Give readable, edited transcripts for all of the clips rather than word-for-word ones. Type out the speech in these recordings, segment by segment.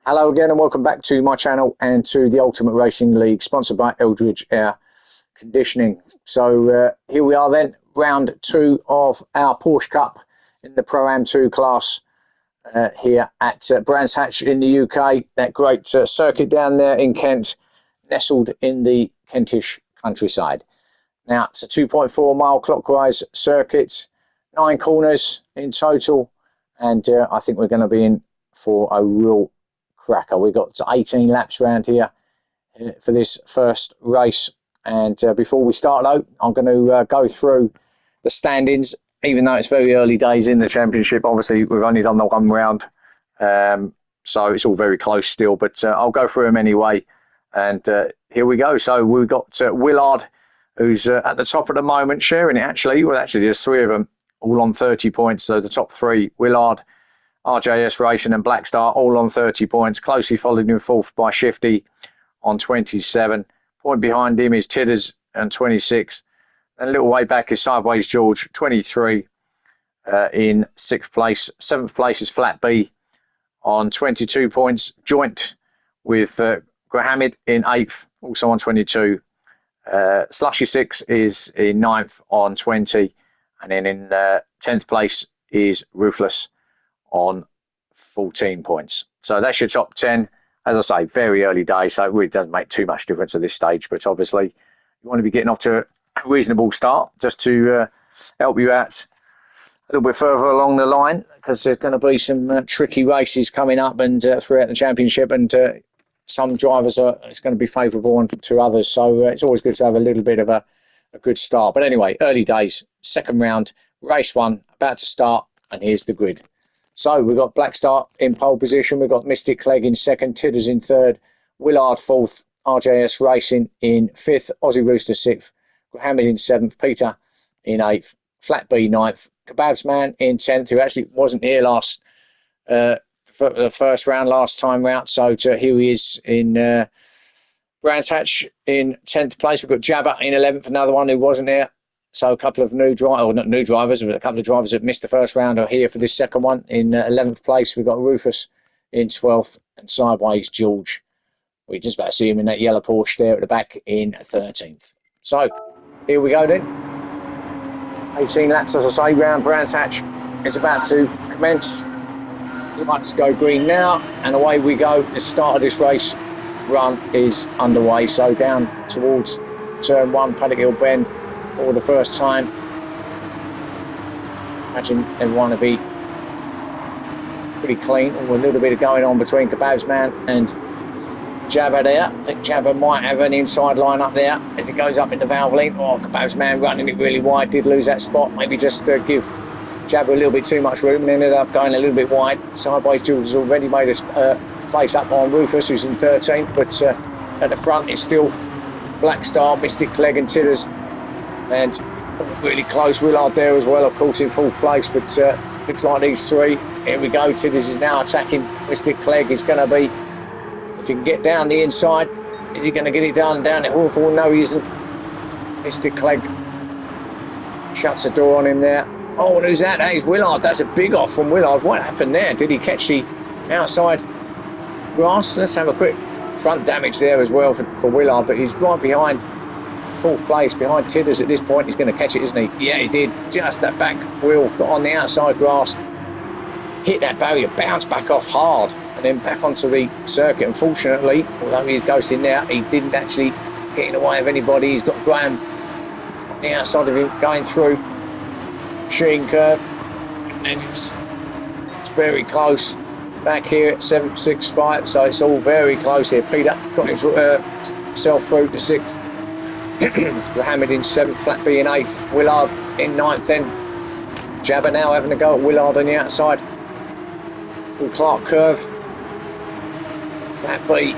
Hello again and welcome back to my channel and to the Ultimate Racing League, sponsored by Eldridge Air Conditioning. So here we are then, round two of our Porsche Cup in the Pro-Am 2 class here at Brands Hatch in the UK. That great circuit down there in Kent, nestled in the Kentish countryside. Now it's a 2.4 mile clockwise circuit, 9 corners in total, and I think we're going to be in for a real cracker. We've got 18 laps around here for this first race. And before we start though, I'm going to go through the standings, even though it's very early days in the championship. Obviously, we've only done the one round, so it's all very close still, but I'll go through them anyway. And here we go. So we've got Willard, who's at the top at the moment, sharing it actually. Well, actually, there's three of them, all on 30 points. So the top three, Willard, RJS Racing and Black Star, all on 30 points. Closely followed in fourth by Shifty on 27. Point behind him is Tidders on 26. And a little way back is Sideways George, 23 in sixth place. Seventh place is Flat B on 22 points. Joint with Grahamid in eighth, also on 22. Slushy 6 is in ninth on 20. And then in 10th place is Ruthless on 14 points. So that's your top 10. As I say, very early days, so it really doesn't make too much difference at this stage. But obviously, you want to be getting off to a reasonable start just to help you out a little bit further along the line, because there's going to be some tricky races coming up and throughout the championship, and some drivers it's going to be favourable to others. So it's always good to have a little bit of a good start. But anyway, early days, second round, race one, about to start, and here's the grid. So we've got Black Star in pole position. We've got Mystic Clegg in second, Tidders in third, Willard fourth, RJS Racing in fifth, Aussie Rooster sixth, Mohammed in seventh, Peter in eighth, Flat B ninth, Kebabs Man in 10th, who actually wasn't here last for the first round last time round. So here he is in Brands Hatch in 10th place. We've got Jabba in 11th, another one who wasn't here. So a couple of new drivers, or not new drivers, but a couple of drivers that missed the first round are here for this second one. In 11th place, we've got Rufus in 12th and Sideways George. We just about see him in that yellow Porsche there at the back in 13th. So here we go then. 18 laps, as I say, round Brands Hatch is about to commence. Lights go green now, and away we go. The start of this race run is underway. So down towards turn one, Paddock Hill Bend, for the first time. Imagine everyone will be pretty clean. Or a little bit of going on between Kebabs Man and Jabba there. I think Jabba might have an inside line up there as it goes up into Valvoline. Oh, Kebabs Man running it really wide, did lose that spot. Maybe just give Jabba a little bit too much room and ended up going a little bit wide. Sideways Jules has already made a place up on Rufus, who's in 13th, but at the front it's still Black Star, Mystic Clegg and Tidders. And really close, Willard there as well, of course, in fourth place. But looks like these three. Here we go. Tidders is now attacking. Mystic Clegg is going to be, if he can get down the inside, is he going to get it down at Hawthorne? No, he isn't. Mystic Clegg shuts the door on him there. Oh, and who's that? That is Willard. That's a big off from Willard. What happened there? Did he catch the outside grass? Let's have a quick front damage there as well for Willard, but he's right behind fourth place, behind Tidders at this point. He's going to catch it, isn't he? Yeah, he did. Just that back wheel got on the outside grass, hit that barrier, bounced back off hard, and then back onto the circuit. Unfortunately, although he's ghosting now, he didn't actually get in the way of anybody. He's got Graham on the outside of him going through Sheen Curve, and then it's very close back here at 765, so it's all very close here. Peter got himself through to 6th. Mohammed in 7th, Flat B in 8th, Willard in 9th then. Jabba now having a go at Willard on the outside. From Clark Curve. Flat B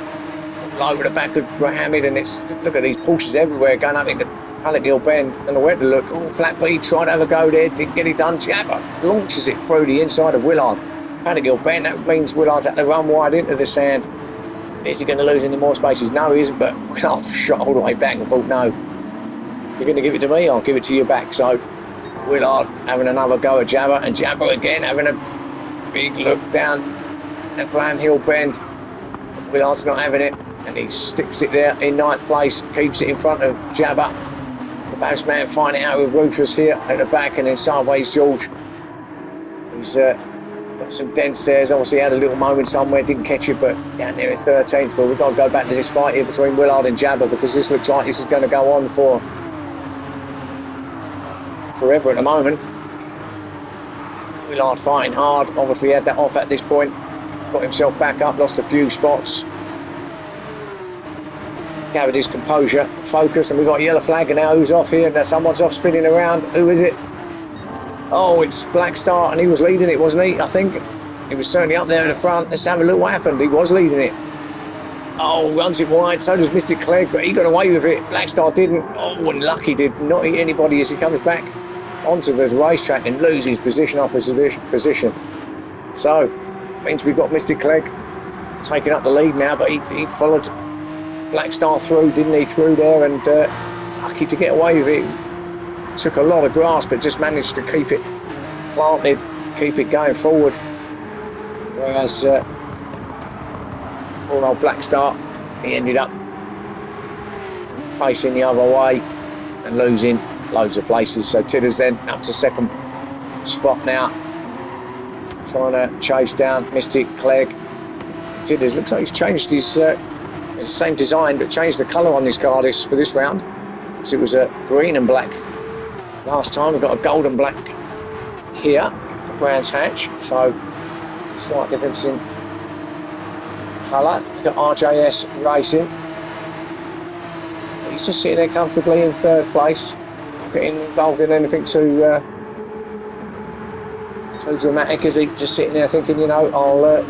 all over the back of Mohammed, and it's, look at these Porsches everywhere going up into Paddock Hill Bend. And the way to look, oh, Flat B tried to have a go there, didn't get it done. Jabba launches it through the inside of Willard. Paddock Hill Bend, that means Willard's had to run wide into the sand. Is he going to lose any more spaces? No, he isn't, but Willard shot all the way back and thought, no, you're going to give it to me, I'll give it to you back. So Willard having another go at Jabba, and Jabba again having a big look down at Graham Hill Bend. Willard's not having it, and he sticks it there in 9th place, keeps it in front of Jabba. The Babs man finding out with Rufus here at the back, and then sideways George, who's got some dents there. He's obviously had a little moment somewhere, didn't catch it, but down there in 13th. But we've got to go back to this fight here between Willard and Jabba, because this looks like this is going to go on for forever at the moment. Willard fighting hard, obviously had that off at this point, got himself back up, lost a few spots, gathered his composure, focus, and we've got a yellow flag, and now who's off here? Now someone's off spinning around. Who is it? Oh, it's Black Star, and he was leading it, wasn't he? I think he was certainly up there in the front. Let's have a look what happened. He was leading it. Oh, runs it wide. So does Mystic Clegg, but he got away with it. Black Star didn't. Oh, and Lucky did not hit anybody as he comes back onto the racetrack and loses position off his position. So, means we've got Mystic Clegg taking up the lead now, but he followed Black Star through, didn't he? Through there, and Lucky to get away with it. Took a lot of grass, but just managed to keep it planted, keep it going forward. Whereas poor old Black Star, he ended up facing the other way and losing loads of places. So Tidders then up to 2nd spot now, trying to chase down Mystic Clegg. Tidders looks like he's changed his it's the same design, but changed the colour on this car for this round. So it was a green and black last time. We've got a gold and black here for Brands Hatch, so slight difference in colour. We've got RJS Racing. He's just sitting there comfortably in 3rd place, not getting involved in anything too dramatic, is he? Just sitting there thinking, you know, I'll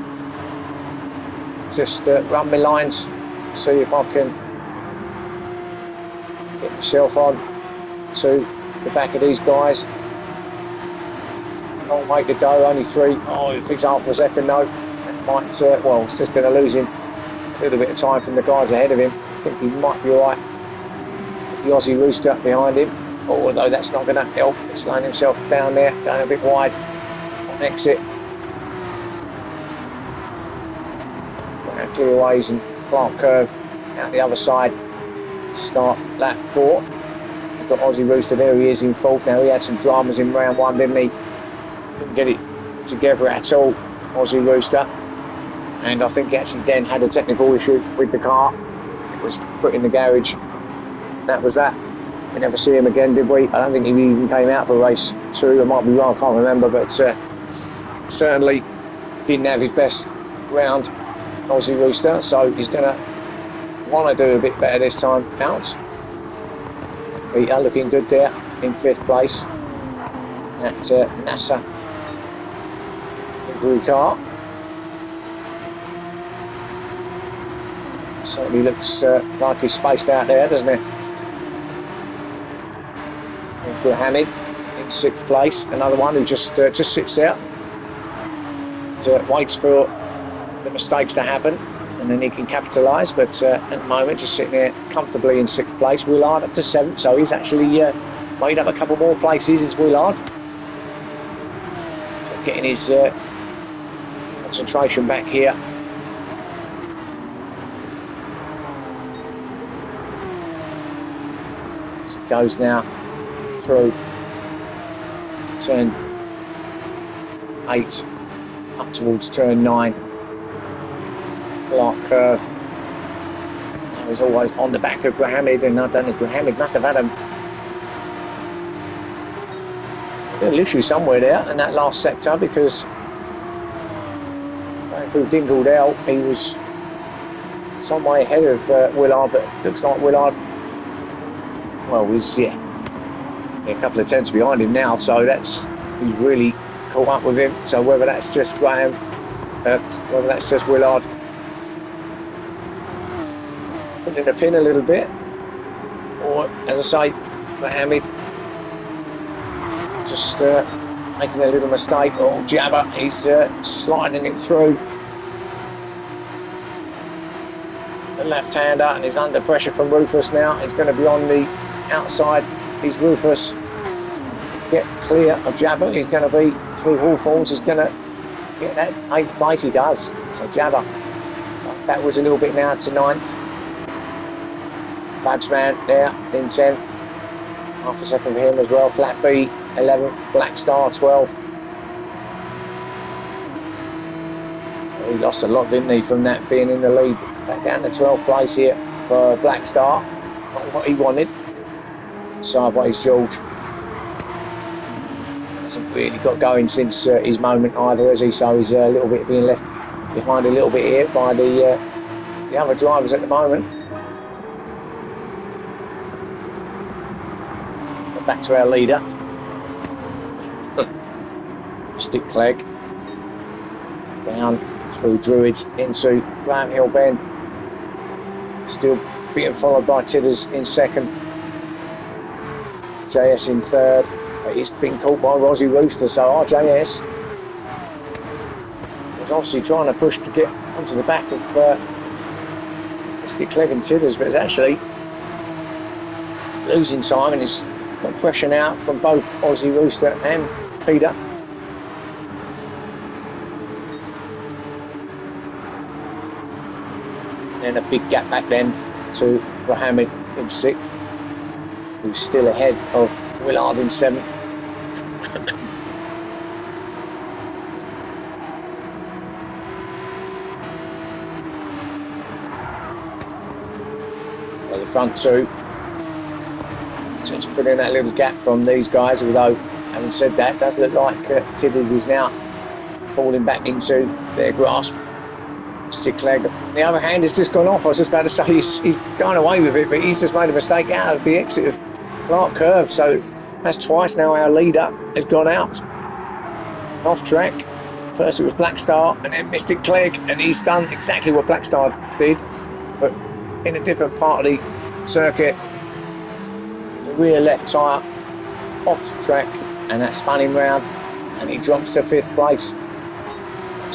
just run my lines, see if I can get myself on to the back of these guys. Long way to go, only 3. Oh, he picks up for a second, no. That might, well, it's just going to lose him a little bit of time from the guys ahead of him. I think he might be alright. The Aussie Rooster behind him, although that's not going to help. He's slowing himself down there, going a bit wide on exit. Clearways and Clark Curve out the other side to start lap 4. We've got Aussie Rooster there, he is in 4th now. He had some dramas in round 1, didn't he? Couldn't get it together at all, Aussie Rooster. And I think he actually then had a technical issue with the car. It was put in the garage. That was that. We never see him again, did we? I don't think he even came out for race 2. I might be wrong, I can't remember, but certainly didn't have his best round, Aussie Rooster, so he's going to want to do a bit better this time out. Peter looking good there in 5th place at NASA livery car. Certainly looks like he's spaced out there, doesn't he? Hamid in 6th place, another one who just sits there and waits for the mistakes to happen, and then he can capitalise. But at the moment, just sitting there comfortably in 6th place. Willard up to 7th, so he's actually made up a couple more places. Is Willard, so getting his concentration back here. So it goes now through turn 8 up towards turn 9. Clark Curve. Now he's always on the back of Grahamid, and I don't know, Grahamid must have had a little issue somewhere there in that last sector, because going through Dingledale he was some way ahead of Willard, but it looks like Willard, well, was a couple of tenths behind him now, so he's really caught up with him. So whether that's just Graham, whether that's just Willard putting the pin a little bit, or as I say, Mohammed just making a little mistake. Oh, Jabba, he's sliding it through the left-hander, and he's under pressure from Rufus now. He's going to be on the outside. He's Rufus. Get clear of Jabba. He's going to be through Hawthorns. He's going to get that 8th place. He does. So Jabba backwards a little bit now to 9th. Babsman there in 10th. Half a second for him as well. Flat B 11th. Black Star 12th. So he lost a lot, didn't he, from that being in the lead. Back down to 12th place here for Black Star. Not what he wanted. Sideways George hasn't really got going since his moment either, has he? So he's a little bit being left behind a little bit here by the other drivers at the moment. But back to our leader, Mystic Clegg, down through Druids into Graham Hill Bend, still being followed by Tidders in second, JS in third. He's been caught by Rozzy Rooster, so RJS was obviously trying to push to get onto the back of Mystic Clegg and Tidders, but is actually losing time and has got pressure now from both Aussie Rooster and Peter. And a big gap back then to Mohammed in 6th, who's still ahead of Willard in 7th. Well, the front two, just put in that little gap from these guys, although having said that, it does look like Tidders is now falling back into their grasp. Mystic Clegg, on the other hand, has just gone off. I was just about to say he's going away with it, but he's just made a mistake out of the exit of Clark Curve, so that's twice now our leader has gone out off track. First it was Black Star and then Mystic Clegg, and he's done exactly what Black Star did, but in a different part of the circuit. The rear left tyre off track, and that spun him round, and he drops to 5th place.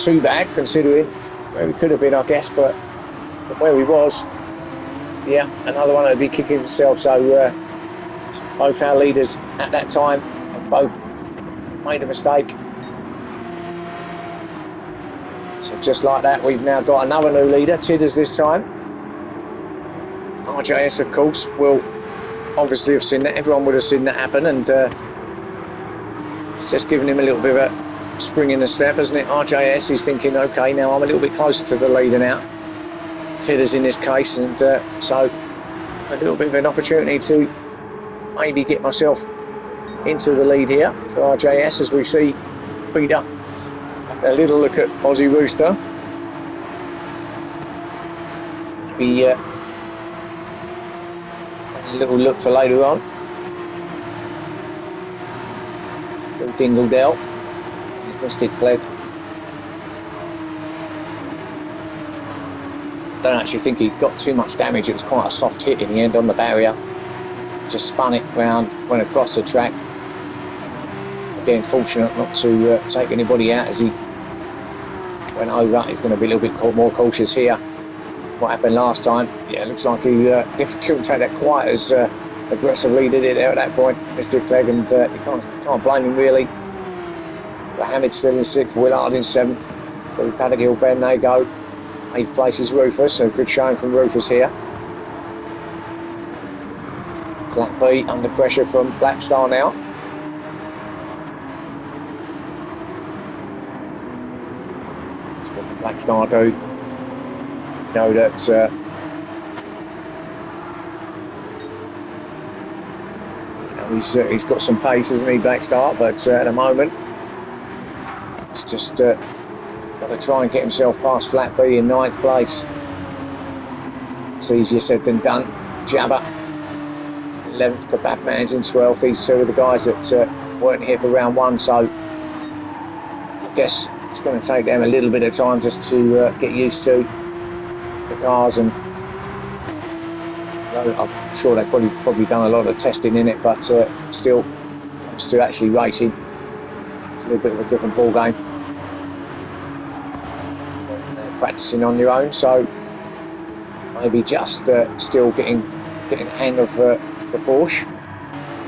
Too bad considering where he could have been, I guess, but where he was, yeah, another one would be kicking himself. So both our leaders at that time have both made a mistake. So just like that, we've now got another new leader, Tidders this time. RJS, of course, will obviously have seen that. Everyone would have seen that happen, and it's just given him a little bit of a spring in the step, isn't it? RJS is thinking, okay, now I'm a little bit closer to the leader now. Tidders in this case, and so a little bit of an opportunity to maybe get myself into the lead here for RJS as we see Peter. A little look at Aussie Rooster. Maybe a little look for later on. Phil Dingledale. Mystic Clegg. Don't actually think he got too much damage. It was quite a soft hit in the end on the barrier. Just spun it round, went across the track. Again, fortunate not to take anybody out as he went over. He's going to be a little bit more cautious here. What happened last time? Yeah, it looks like he didn't take that quite as aggressively, did it there at that point, Mystic Clegg, and you can't blame him really. Mohammed still in 6th, Willard in 7th. Through Paddock Hill Bend they go. 8th place is Rufus, so good showing from Rufus here. Flat B under pressure from Black Star now. That's what the Black Star do. You know that he's got some pace, hasn't he, Black Star, but at the moment he's just got to try and get himself past Flat B in 9th place. It's easier said than done. Jabba 11th, Kebabman's in 12th. These two are the guys that weren't here for round 1, so I guess it's going to take them a little bit of time just to get used to the cars, and I'm sure they've probably done a lot of testing in it, but still, comes to actually racing, it's a little bit of a different ball game. Practicing on your own, so maybe just still getting the hang of the Porsche.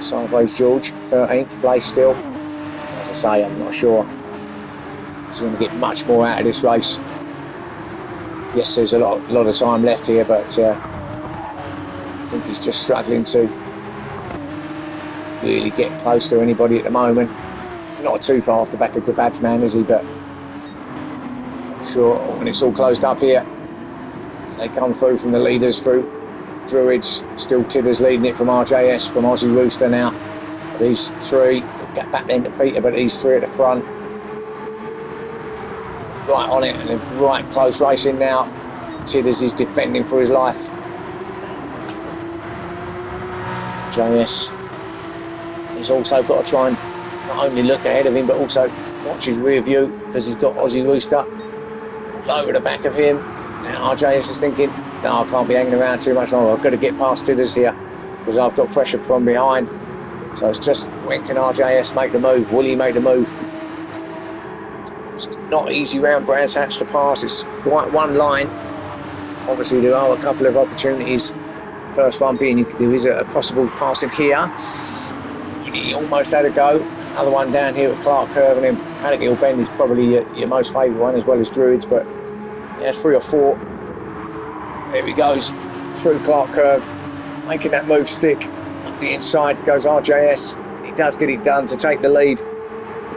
Sideways George, 13th place still. As I say, I'm not sure he's going to get much more out of this race. Yes, there's a lot of time left here, but I think he's just struggling to really get close to anybody at the moment. It's not too far off the back of Kebab's man, is he? But I'm sure when it's all closed up here, as they come through from the leaders through Druids, still Tidders leading it from RJS, from Aussie Rooster now. These three, get back then to Peter, but these three at the front. Right on it, and a right close racing now. Tidders is defending for his life. JS he's also got to try and not only look ahead of him, but also watch his rear view, because he's got Aussie Rooster all over the back of him. Now RJS is thinking, no, I can't be hanging around too much longer. I've got to get past Tidders here, because I've got pressure from behind. So it's just, when can RJS make the move? Will he make the move? It's not easy round Brands Hatch to pass. It's quite one line. Obviously, there are a couple of opportunities. First one being there is a possible passing here. He almost had a go. Another one down here at Clark Curve, and then Paddock Hill Bend is probably your most favourite one, as well as Druids. But yeah, 3 or 4. There he goes through Clark Curve, making that move stick. Up the inside goes RJS. He does get it done to take the lead.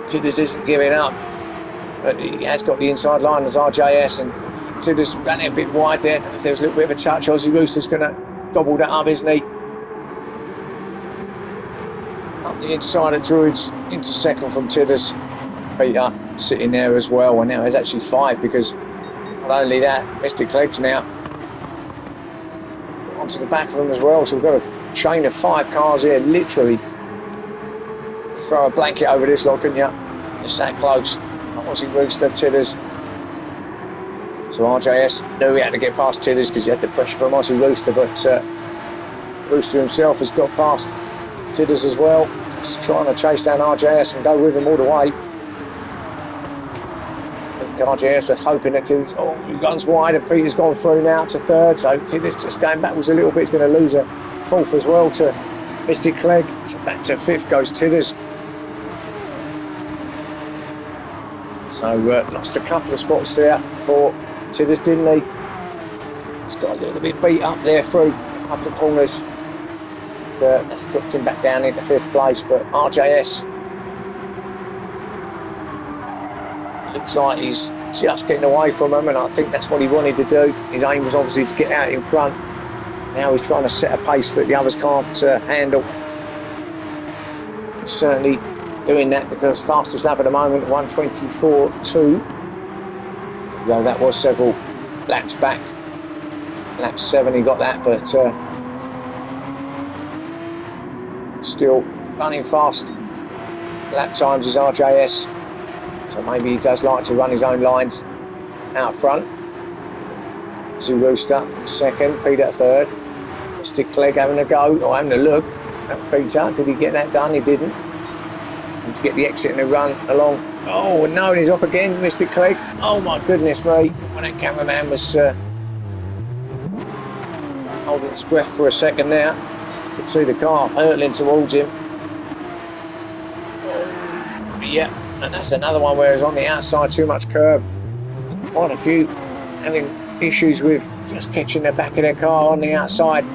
Tidders isn't giving up, but he has got the inside line as RJS, and Tidders ran it a bit wide there. If there was a little bit of a touch, Aussie Rooster's going to gobble that up, isn't he? Up the inside of Druids into second from Tidders. Peter sitting there as well, and now there's actually 5, because not only that, Mystic Legs now onto the back of them as well. So we've got a chain of 5 cars here, literally. Throw a blanket over this lot, couldn't you? It's that close. Aussie Rooster, Tidders. So RJS knew he had to get past Tidders because he had the pressure from Aussie Rooster, but Rooster himself has got past Tidders as well. He's trying to chase down RJS and go with him all the way. I think RJS was hoping that Tidders, he runs wide, and Peter's gone through now to 3rd, so Tidders just going backwards a little bit. He's going to lose a 4th as well to Mystic Clegg. So back to 5th goes Tidders. So lost a couple of spots there for Tidders, didn't he? He's got a little bit beat up there through a couple of corners. That's dropped him back down into 5th place, but RJS looks like he's just getting away from him, and I think that's what he wanted to do. His aim was obviously to get out in front. Now he's trying to set a pace that the others can't handle. He's certainly doing that, because fastest lap at the moment, 1:24.2. Though that was several laps back. Lap 7 he got that, but still running fast lap times is RJS. So maybe he does like to run his own lines out front. Aussie Rooster 2nd, Peter 3rd. Mystic Clegg having a go, or having a look at Peter. Did he get that done? He didn't. To get the exit and the run along. Oh no, and he's off again, Mystic Clegg. Oh my goodness me. When that cameraman was holding his breath for a second there, you could see the car hurtling towards him. Oh, yeah, and that's another one where he's on the outside, too much curb. Quite a few having issues with just catching the back of their car on the outside.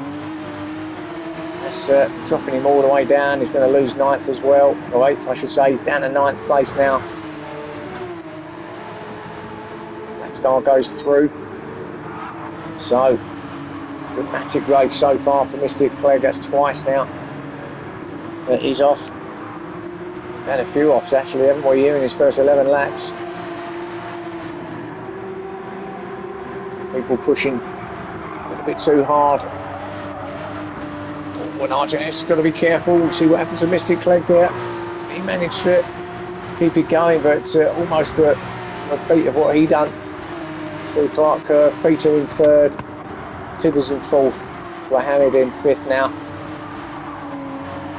That's dropping him all the way down. He's going to lose 9th as well, or 8th I should say. He's down to 9th place now. Blackstar goes through. So dramatic race so far for Mystic Clegg. That's twice now that he's off. Had a few offs actually, haven't we, here in his first 11 laps. People pushing a little bit too hard. When RJS has got to be careful. We'll see what happens to Mystic Clegg there. He managed to keep it going, but almost a repeat of what he done through Clark Curve. Peter in 3rd, Tidders in 4th, Mohammed in 5th now.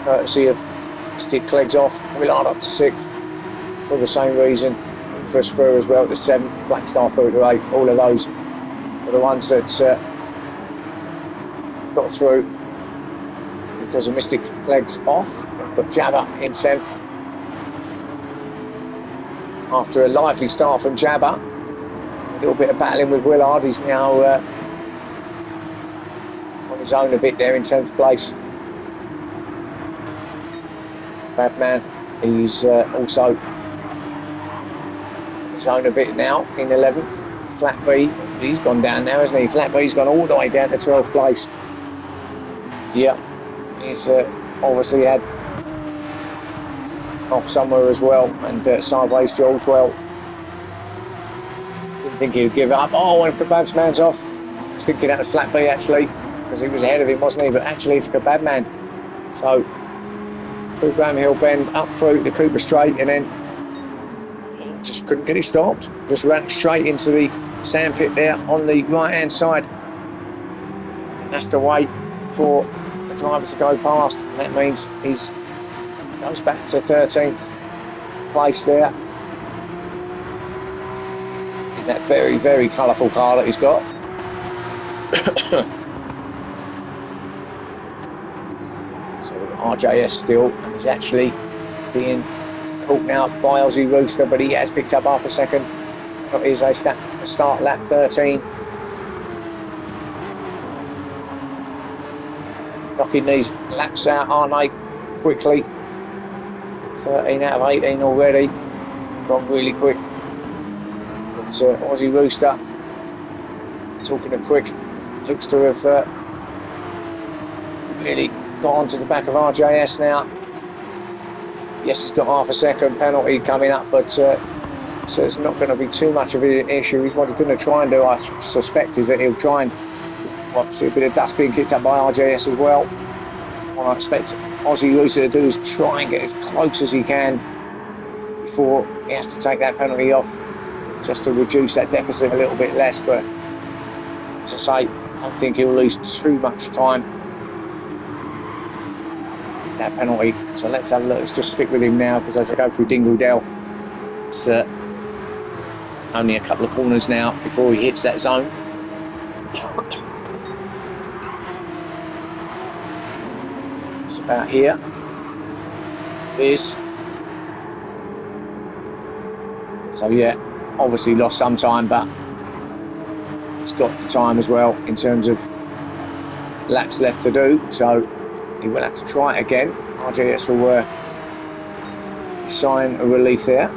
Courtesy of Mystic Clegg's off. Willard up to 6th for the same reason. First through as well to 7th, Blackstar through to 8th. All of those are the ones that got through because of Mystic Clegg's off. But Jabba in 7th. After a lively start from Jabba, little bit of battling with Willard. He's now on his own a bit there in 10th place. Badman, he's also on his own a bit now in 11th. Flat B, he's gone down now, hasn't he? Flat B's gone all the way down to 12th place. Yeah, he's obviously had off somewhere as well, and sideways Jules well. Didn't think he'd give up. Oh, one of Kebab's off. I was thinking that was Flat B actually, because he was ahead of him, wasn't he? But actually it's Kebabman. So through Graham Hill Bend, up through the Cooper Straight, and then just couldn't get it stopped. Just ran straight into the sandpit there on the right hand side. And that's to wait for the drivers to go past. And that means he's goes back to 13th place there. In that very, very colourful car that he's got. So RJS still, and he's actually being caught now by Aussie Rooster, but he has picked up half a second. That is a start lap 13. Knocking these laps out, aren't they? Quickly. 13 out of 18 already. Gone really quick. But Aussie Rooster, talking of quick, looks to have really got onto the back of RJS now. Yes, he's got half a second penalty coming up, but so it's not going to be too much of an issue. He's what he's going to try and do, I suspect, is that he'll try and see a bit of dust being kicked up by RJS as well. What I expect Aussie Rooster to do is try and get as close as he can before he has to take that penalty off, just to reduce that deficit a little bit less. But as I say, I don't think he'll lose too much time. That penalty. So let's have a look. Let's just stick with him now, because as I go through Dingledale, it's only a couple of corners now before he hits that zone. It's about here. Is so yeah, obviously lost some time, but he's got the time as well in terms of laps left to do. So he will have to try it again. RJS will sign a relief there.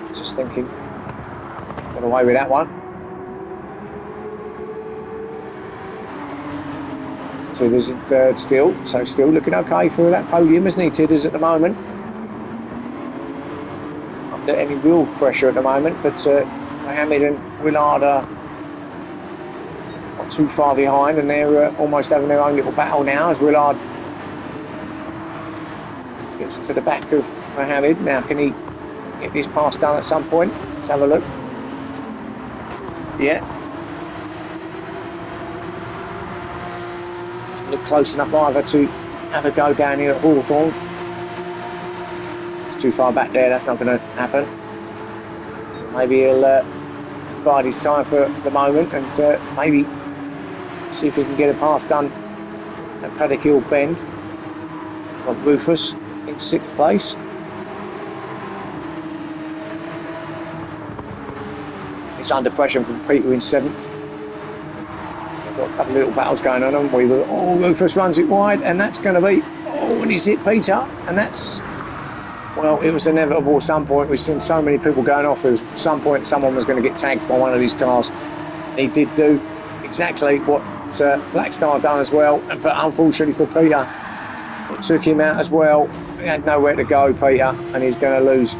Just thinking, got away with that one. Tidders in third still, so still looking okay for that podium, isn't he, Tidders, at the moment? Not under any real pressure at the moment, but Mohammed and Willard are not too far behind, and they're almost having their own little battle now as Willard gets to the back of Mohammed. Now, can he get this pass done at some point? Let's have a look. Yeah. Doesn't look close enough either to have a go down here at Hawthorn. It's too far back there, that's not going to happen. So maybe he'll just bide his time for the moment and maybe see if he can get a pass done at Paddock Hill Bend. Got Rufus in 6th place. It's under pressure from Peter in 7th. So we've got a couple of little battles going on, haven't we? Oh, Rufus runs it wide, and that's going to be, oh, and he's hit Peter, and that's, well, it was inevitable at some point. We've seen so many people going off. There was at some point someone was going to get tagged by one of these cars. He did do exactly what Black Star done as well, but unfortunately for Peter, it took him out as well. He had nowhere to go, Peter, and he's going to lose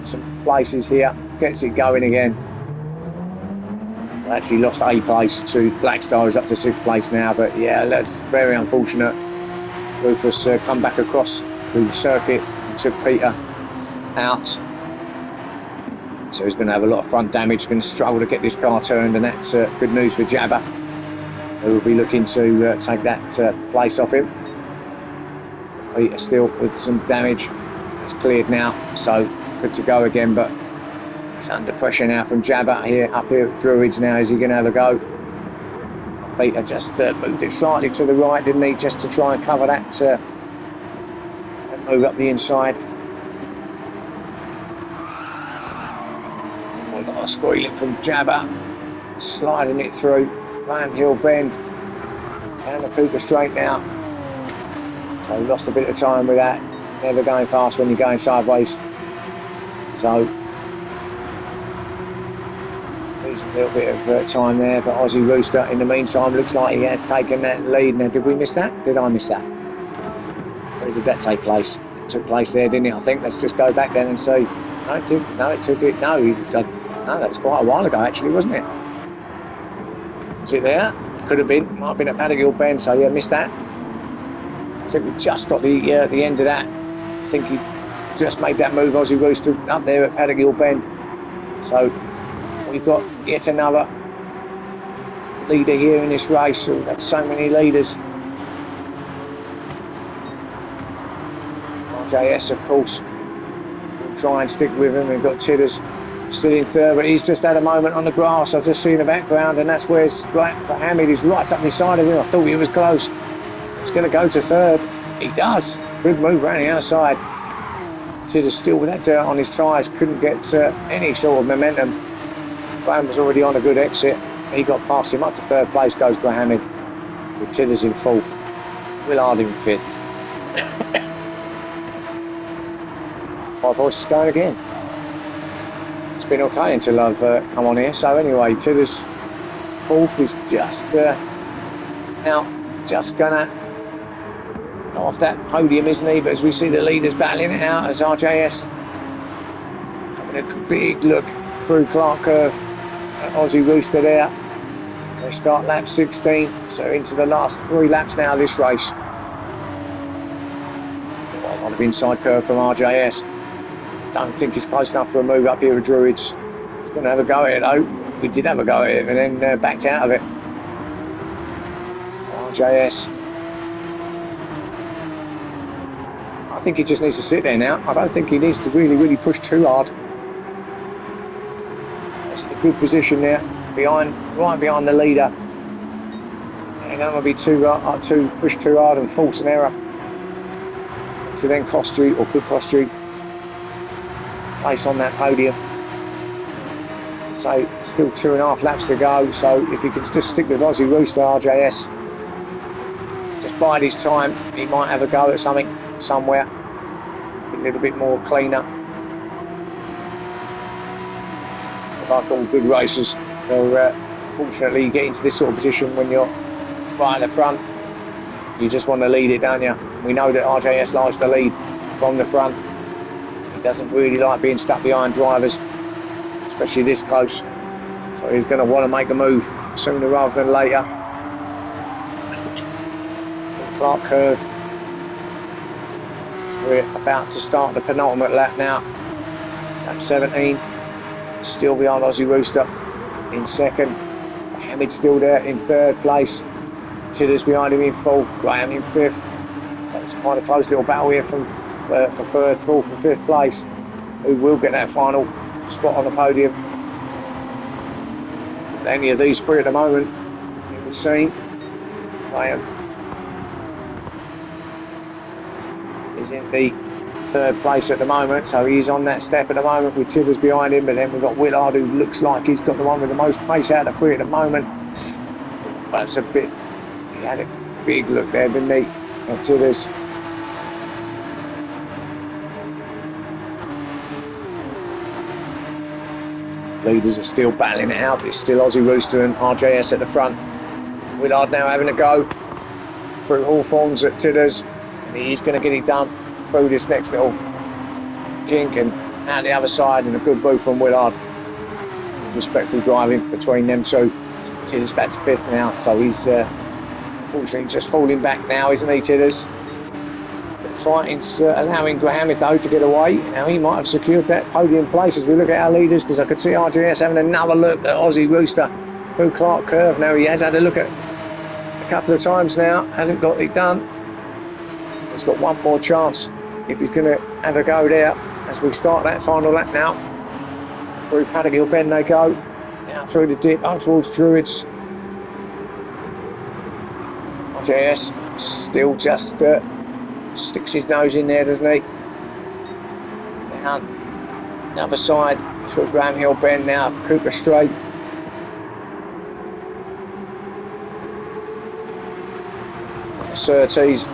some places here. Gets it going again. Actually lost a place to Black Star, who's up to 6th place now, but yeah, that's very unfortunate. Rufus come back across the circuit and took Peter out. So he's going to have a lot of front damage, going to struggle to get this car turned, and that's good news for Jabba, who will be looking to take that place off him. Peter still with some damage. It's cleared now, so good to go again, but he's under pressure now from Jabba here, up here at Druids now. Is he going to have a go? Peter just moved it slightly to the right, didn't he, just to try and cover that and move up the inside. We've got a squealing from Jabba, sliding it through Ram Hill Bend, down the Cooper Straight now. So lost a bit of time with that. Never going fast when you're going sideways. So losing a little bit of time there, but Aussie Rooster in the meantime looks like he has taken that lead. Now, did we miss that? Did I miss that? Where did that take place? It took place there, didn't it? I think. Let's just go back then and see. No, it didn't. No, it took it. No, no, that was quite a while ago, actually, wasn't it? Was it there? Could have been. Might have been at Paddock Hill Bend. So yeah, missed that. I think we just got the end of that. I think he just made that move, Aussie Rooster, up there at Paddock Hill Bend. So we've got yet another leader here in this race. We've got so many leaders. RJS, of course, will try and stick with him. We've got Tidders still in third, but he's just had a moment on the grass. I've just seen the background, and that's where Hamid is right up the side of him. I thought he was close. He's going to go to third. He does. Good move around the outside. Tidders still with that dirt on his tyres. Couldn't get any sort of momentum. Graham was already on a good exit. He got past him. Up to third place goes Grahamid, with Tidders in fourth. Willard in fifth. My voice is going again. It's been okay until I've come on here. So anyway, Tidders fourth is just now just gonna go off that podium, isn't he? But as we see the leaders battling it out, as RJS having a big look through Clark Curve at Aussie Rooster there. They start lap 16, so into the last 3 laps now of this race. A lot of inside curve from RJS. Don't think he's close enough for a move up here with Druids. He's going to have a go at it though. We did have a go at it and then backed out of it. So RJS. I think he just needs to sit there now. I don't think he needs to really push too hard. He's in a good position there, right behind the leader. And don't want to be too push too hard and force an error to then cost you, or could cost you, place on that podium. So still 2.5 laps to go. So if you can just stick with Aussie Rooster, RJS, just bide his time. He might have a go at something somewhere a little bit more cleaner. Like all good racers, fortunately you get into this sort of position when you're right at the front. You just want to lead it, don't you? We know that RJS likes to lead from the front. He doesn't really like being stuck behind drivers, especially this close. So he's going to want to make a move sooner rather than later. From Clark Curve. So we're about to start the penultimate lap now. Lap 17. Still behind Aussie Rooster in second. Hamid still there in third place. Tidders behind him in fourth. Graham in fifth. So it's quite a close little battle here for third, fourth and fifth place. Who will get that final spot on the podium? Any of these three at the moment, it would seem. Graham is in the third place at the moment, so he's on that step at the moment with Tidders behind him. But then we've got Willard, who looks like he's got the one with the most pace out of the three at the moment. But it's a bit, he had a big look there, didn't he, at Tidders. Leaders are still battling it out, but it's still Aussie Rooster and RJS at the front. Willard now having a go through Hawthorns at Tidders, and he's going to get it done through this next little kink and out the other side, and a good move from Willard. Respectful driving between them two. Tidders back to fifth now, so he's unfortunately just falling back now, isn't he, Tidders? But fighting's allowing Grahamid though to get away. Now he might have secured that podium place as we look at our leaders, because I could see RJS having another look at Aussie Rooster through Clark Curve. Now he has had a look at a couple of times now, hasn't got it done. He's got one more chance if he's going to have a go there as we start that final lap now. Through Paddock Hill Bend they go, down through the dip up towards Druids. RJS still just sticks his nose in there, doesn't he? Down the other side through Graham Hill Bend now, Cooper Straight. Surtees.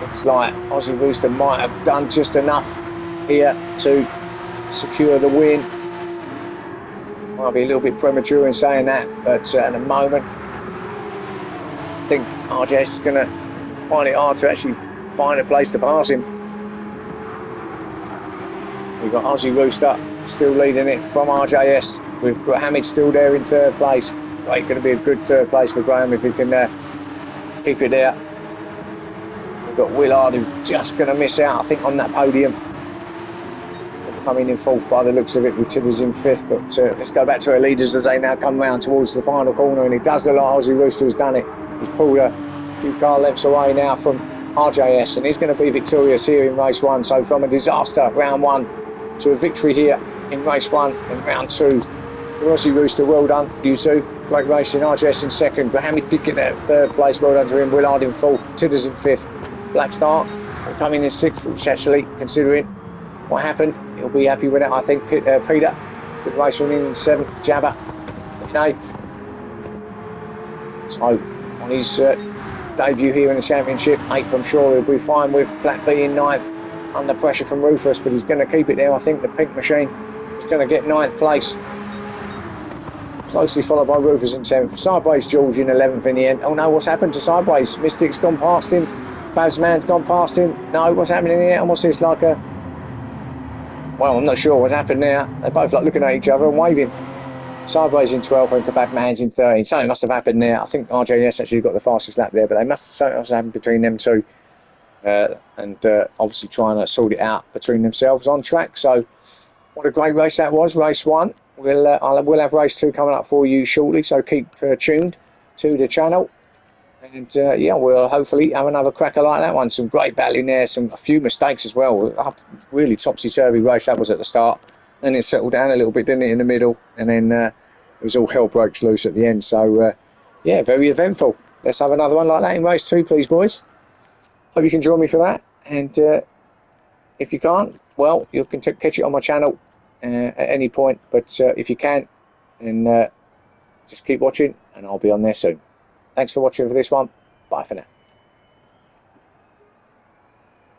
Looks like Aussie Rooster might have done just enough here to secure the win. Might be a little bit premature in saying that, but at the moment, I think RJS is going to find it hard to actually find a place to pass him. We've got Aussie Rooster still leading it from RJS, with Hamid still there in third place. Going to be a good third place for Graham if he can keep it there. We've got Willard, who's just going to miss out, I think, on that podium. Coming in fourth by the looks of it, with Tidders in fifth. But let's go back to our leaders as they now come round towards the final corner, and it does look like Aussie Rooster has done it. He's pulled a few car lengths away now from RJS, and he's going to be victorious here in race one. So from a disaster round one to a victory here in race one and round two, Aussie Rooster, well done, you two. Great racing. RJS in second, but Hamid did get that third place, well done to him. Willard in fourth, Tidders in fifth. Black Star coming in sixth, which actually, considering what happened, he'll be happy with it. I think Peter, good race winning in seventh, Jabba in eighth. So on his debut here in the championship, eighth, I'm sure he'll be fine with. Flat B in ninth, under pressure from Rufus, but he's going to keep it there. I think the pink machine is going to get ninth place, closely followed by Rufus in 10th. Sideways George in 11th in the end. Oh no, what's happened to Sideways? Mystic's gone past him. Babsman's gone past him. No, what's happening here? And what's this, like a... Well, I'm not sure what's happened there. They're both like looking at each other and waving. Sideways in 12th and Kabagman's in 13th. Something must have happened there. I think RJS actually got the fastest lap there, but they something must have happened between them two. And obviously trying to sort it out between themselves on track. So what a great race that was, race one. We'll have race two coming up for you shortly, so keep tuned to the channel. And yeah, we'll hopefully have another cracker like that one. Some great battling there, a few mistakes as well. Really topsy-turvy race that was at the start. Then it settled down a little bit, didn't it, in the middle? And then it was all hell breaks loose at the end. So yeah, very eventful. Let's have another one like that in race two, please, boys. Hope you can join me for that. And if you can't, well, you can catch it on my channel at any point. But if you can, then just keep watching and I'll be on there soon. Thanks for watching for this one. Bye for now.